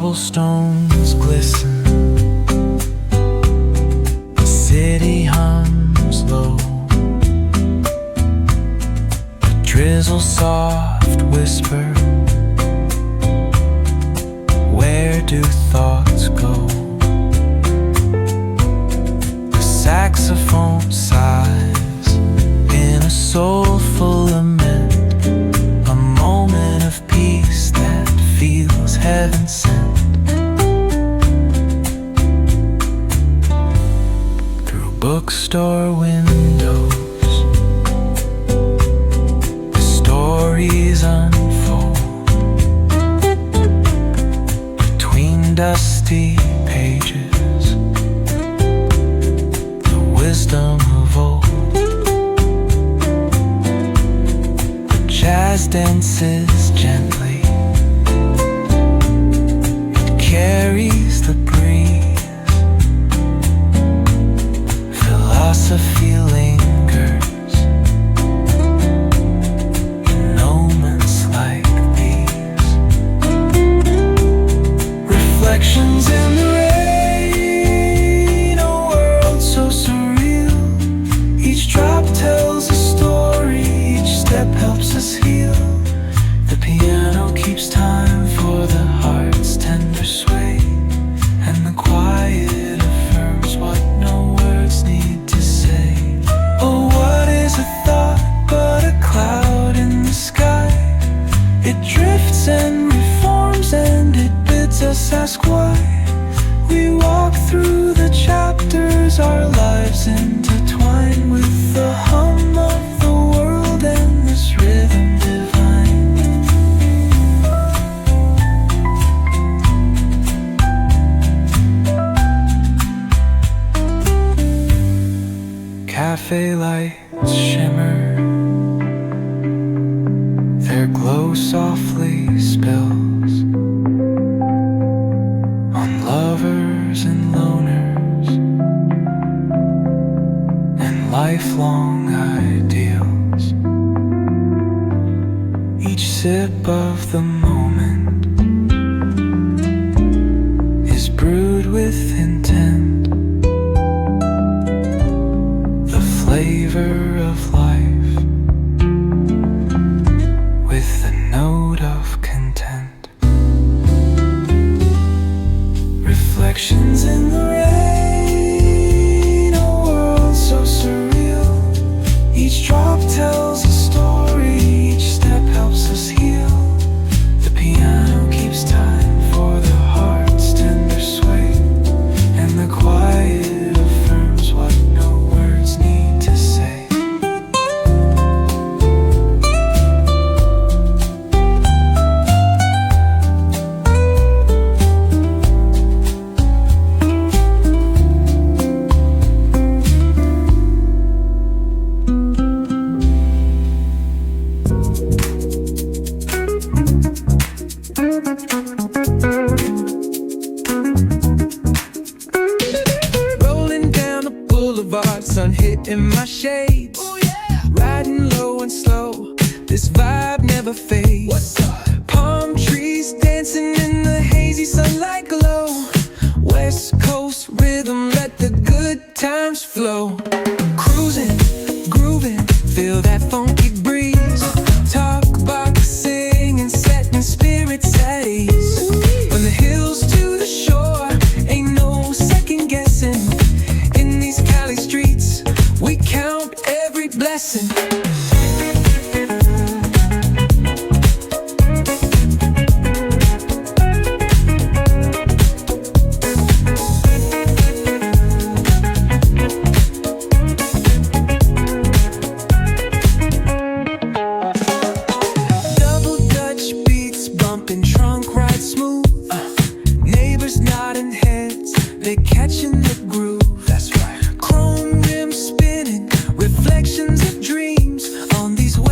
cobblestones glisten, the city hums low, a drizzle soft whisper, where do thoughts go? The saxophone sighs in a soulful lament, a moment of peace that feels heaven sent. Through bookstore windows, the stories unfold. Between dusty pages, the wisdom of old. The jazz dances gently, carries the breeze. Philosophy lingers in moments like these. Reflections in the rain, a world so surreal. Each drop tells a story, each step helps us heal. The piano keeps time for the heart's tender sway, and the quiet affirms what no words need to say. Oh, what is a thought but a cloud in the sky? It drifts and reforms and it bids us ask why. We walk through the chapters, our lives intertwine with the hum of the world and this rhythm divine. Cafe lights shimmer, their glow softly spills on lovers and loners and lifelong ideals. Each sip of the moment is brewed with intent, the flavor of life with the note of content. Reflections in the rain, a world so surreal. Each drop tells a story, each step helps us heal. The piano keeps time for the heart's tender sway, and the quiet affirms what no words need to say. Rolling down the boulevard, sun hitting my shades. Riding low and slow, this vibe never fades. Palm trees dancing in the hazy sunlight glow. West Coast rhythm, let the good times flow. Cruising, grooving, feel that funky breeze.